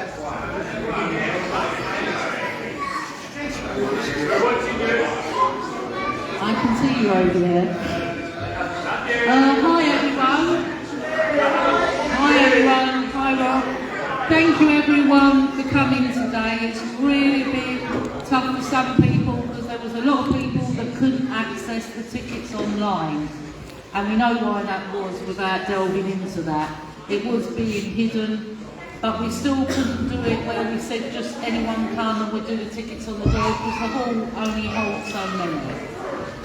I can see you over there. Hi everyone. Hi everyone. Hi Rob. Thank you everyone for coming today. It's really been tough for some people because there was a lot of people that couldn't access the tickets online. And we know why that was without delving into that. It was being hidden, but we still couldn't do it where we said just anyone come and we'll do the tickets on the door because the hall only holds so many.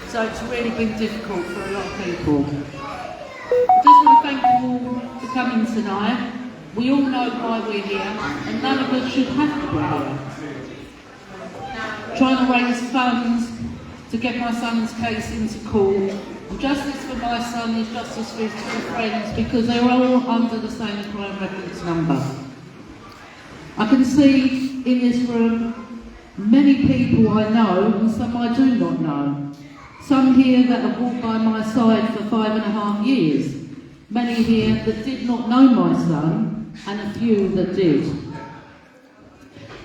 So it's really been difficult for a lot of people. I just want to thank you all for coming tonight. We all know why we're here, and none of us should have to be here. Trying to raise funds to get my son's case into court. And justice for my son is justice for his friends because they're all under the same crime reference number. I can see in this room many people I know and some I do not know. Some here that have walked by my side for 5.5 years. Many here that did not know my son and a few that did.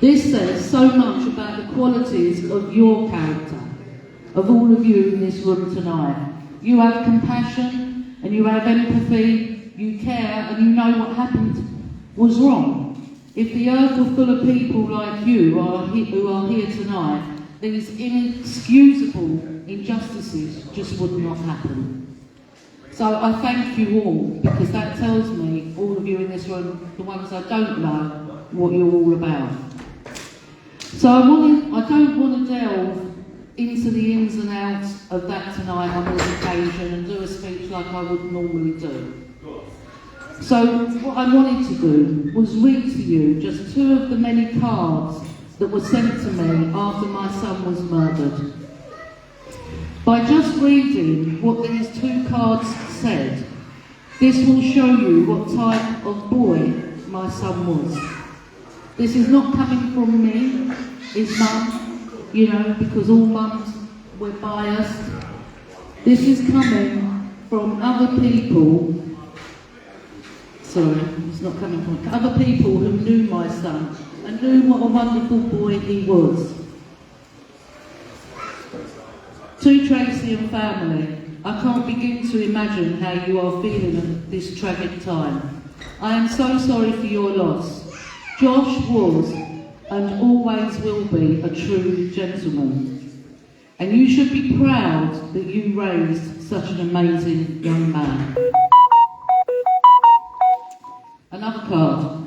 This says so much about the qualities of your character, of all of you in this room tonight. You have compassion and you have empathy, you care and you know what happened was wrong. If the earth were full of people like you who are here tonight, these inexcusable injustices just would not happen. So I thank you all because that tells me, all of you in this room, the ones I don't know, what you're all about. So I don't want to delve into the ins and outs of that tonight on this occasion and do a speech like I would normally do. So what I wanted to do was read to you just 2 of the many cards that were sent to me after my son was murdered. By just reading what these 2 cards said, this will show you what type of boy my son was. This is not coming from me, his mum, you know, because all mums were biased. This is coming from other people, sorry, it's not coming from other people who knew my son and knew what a wonderful boy he was. To Tracy and family, I can't begin to imagine how you are feeling at this tragic time. I am so sorry for your loss. Josh was and always will be a true gentleman. And you should be proud that you raised such an amazing young man. Another card.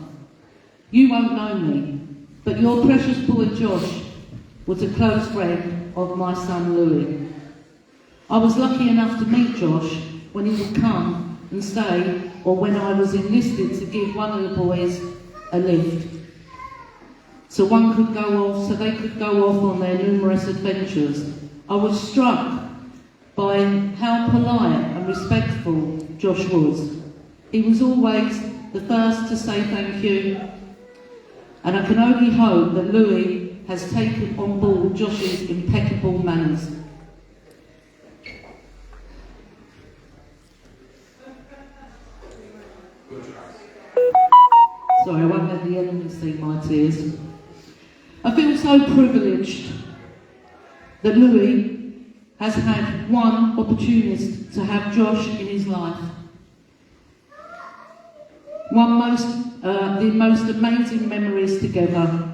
You won't know me, but your precious boy Josh was a close friend of my son Louis. I was lucky enough to meet Josh when he would come and stay, or when I was enlisted to give one of the boys a lift. So they could go off on their numerous adventures. I was struck by how polite and respectful Josh was. He was always the first to say thank you, and I can only hope that Louis has taken on board Josh's impeccable manners. Sorry, I won't let the enemy see my tears. I feel so privileged that Louis has had one opportunity to have Josh in his life. The most amazing memories together.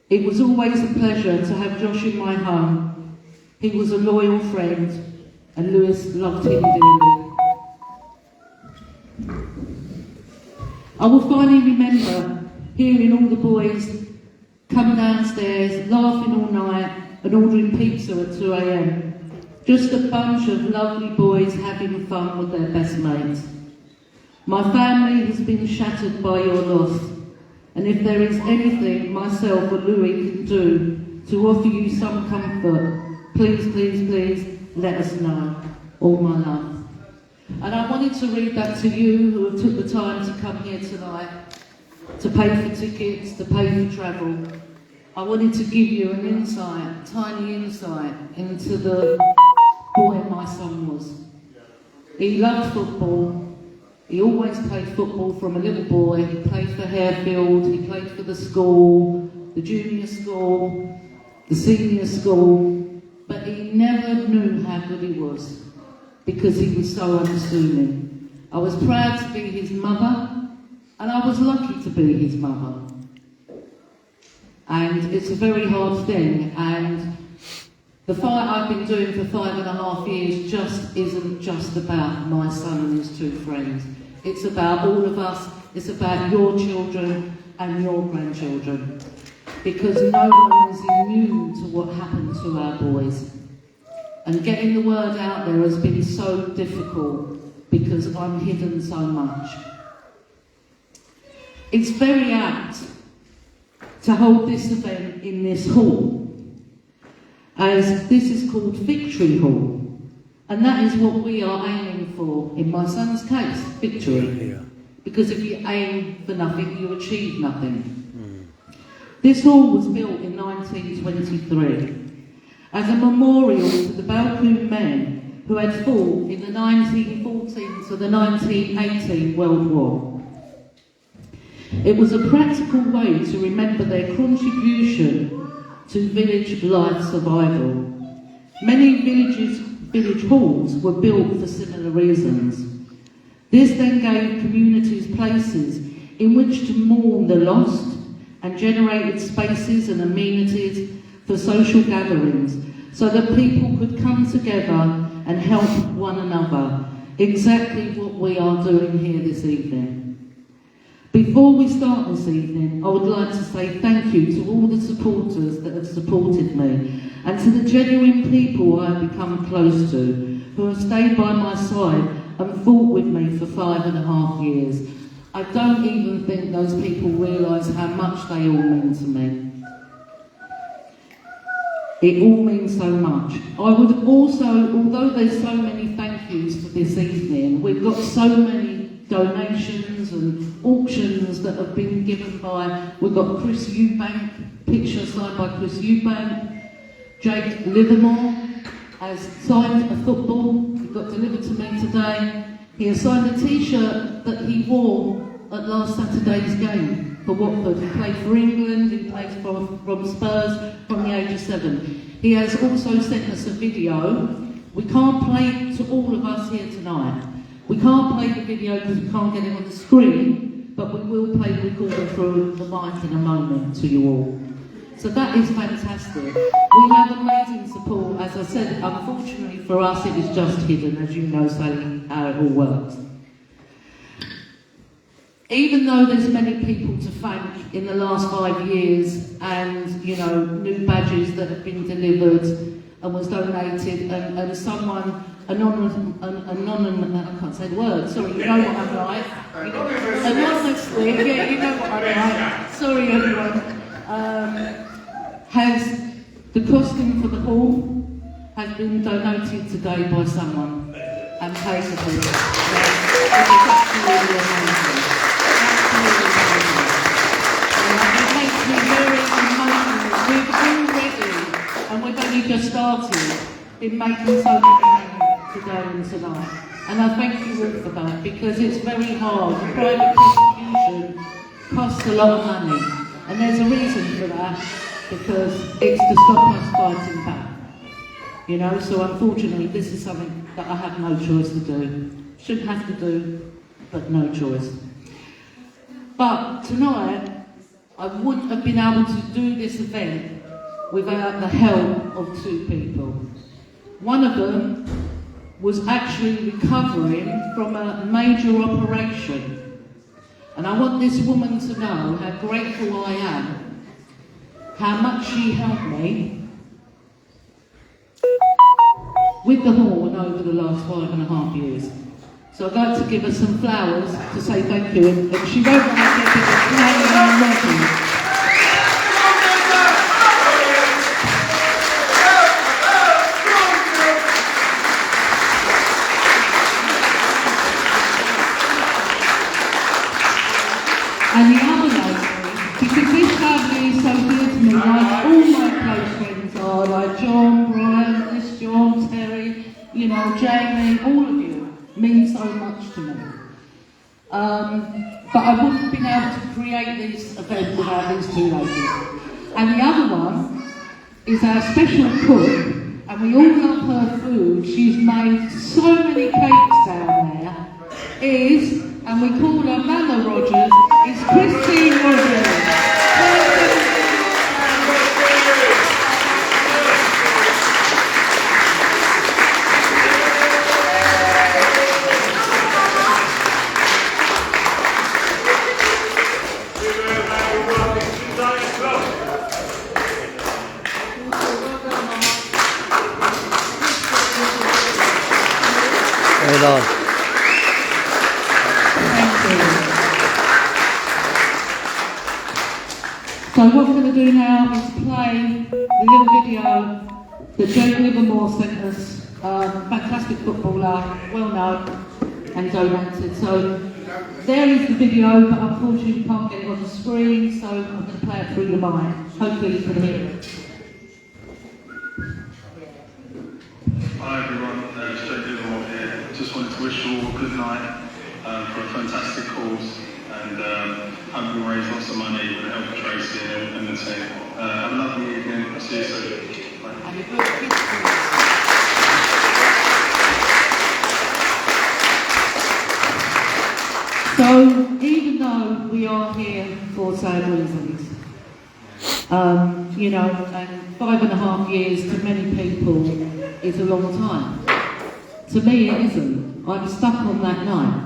It was always a pleasure to have Josh in my home. He was a loyal friend and Louis loved him dearly. I will finally remember hearing all the boys come downstairs, laughing all night and ordering pizza at 2 a.m. Just a bunch of lovely boys having fun with their best mates. My family has been shattered by your loss, and if there is anything myself or Louis can do to offer you some comfort, please, please, please let us know. All my love. And I wanted to read that to you who have took the time to come here tonight, to pay for tickets, to pay for travel. I wanted to give you an insight, tiny insight, into the boy my son was. He loved football, He always played football from a little boy. He played for Harefield, he played for the school, the junior school, the senior school, but he never knew how good he was because he was so unassuming. I was proud to be his mother, and I was lucky to be his mother. And it's a very hard thing, and the fight I've been doing for 5.5 years just isn't just about my son and his two friends. It's about all of us, it's about your children and your grandchildren. Because no one is immune to what happened to our boys. And getting the word out there has been so difficult because I'm hidden so much. It's very apt to hold this event in this hall, as this is called Victory Hall. And that is what we are aiming for, in my son's case, victory. Because if you aim for nothing, you achieve nothing. This hall was built in 1923 as a memorial to the Balcoon men who had fought in the 1914 to the 1918 World War. It was a practical way to remember their contribution to village life survival. Many village halls were built for similar reasons. This then gave communities places in which to mourn the lost and generated spaces and amenities for social gatherings so that people could come together and help one another. Exactly what we are doing here this evening. Before we start this evening, I would like to say thank you to all the supporters that have supported me and to the genuine people I have become close to, who have stayed by my side and fought with me for 5.5 years. I don't even think those people realise how much they all mean to me. It all means so much. I would also, although there's so many thank yous for this evening, we've got so many donations and auctions that have been given by, we've got Chris Eubank, picture signed by Chris Eubank, Jake Livermore has signed a football, it got delivered to me today. He has signed a t-shirt that he wore at last Saturday's game for Watford. He played for England, he played from Spurs from the age of 7. He has also sent us a video. We can't play it to all of us here tonight. We can't play the video because we can't get it on the screen, but we will play the recorder through the mic in a moment to you all. So that is fantastic. We have amazing support. As I said, unfortunately for us, it is just hidden, as you know, Sally, how it all works. Even though there's many people to thank in the last 5 years and, you know, new badges that have been delivered and was donated and someone, I can't say the word, sorry, you know what I'm like. Anonymously, yeah, you know what I'm like. Sorry everyone. Has the costume for the hall has been donated today by someone and paid for it. It makes me very emotional. We've already, and we've only just started, been making so many today and tonight. And I thank you all for that, because it's very hard. Private prosecution costs a lot of money, and there's a reason for that, because it's to stop us fighting back. You know, so unfortunately this is something that I have no choice to do. Shouldn't have to do, but no choice. But tonight, I wouldn't have been able to do this event without the help of two people. One of them was actually recovering from a major operation. And I want this woman to know how grateful I am, how much she helped me with the hall and over the last 5.5 years. So I'd like to give her some flowers to say thank you, and she won't want to get it. And the other lady, because this family is so dear to me, like all my close friends are, like John, Brian, this John, Terry, you know, Jamie, all of you mean so much to me. But I wouldn't have been able to create this event without these two ladies. And the other one is our special cook, and we all love her food. She's made so many cakes down there. And we call her Mama Rogers, is Christine Rogers. Well done. So what we're going to do now is play the little video that Jake Livermore sent us, fantastic footballer, well known and donated. So there is the video, but unfortunately you can't get it on the screen, so I'm going to play it through the mic. Hopefully you can hear it. Hi everyone, it's Jake Livermore here. Just wanted to wish you all a good night for a fantastic cause, and hope we raise lots of money with the help of Tracy and the team. Have a lovely evening. I'll see you soon. Bye. So even though we are here for the same reasons, you know, and 5.5 years to many people is a long time. To me it isn't. I'm stuck on that night.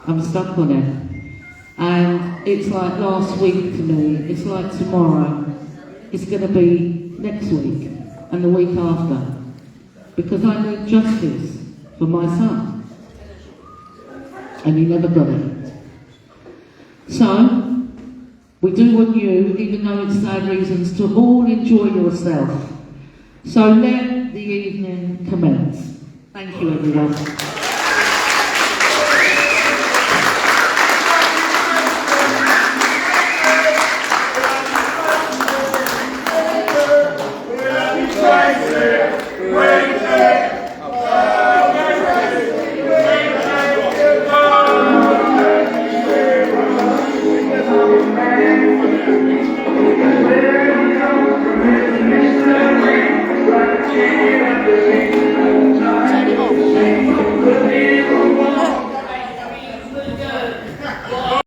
I'm stuck on it. And it's like last week to me, it's like tomorrow, it's going to be next week and the week after. Because I need justice for my son. And he never got it. So, we do want you, even though it's sad reasons, to all enjoy yourself. So let the evening commence. Thank you everyone.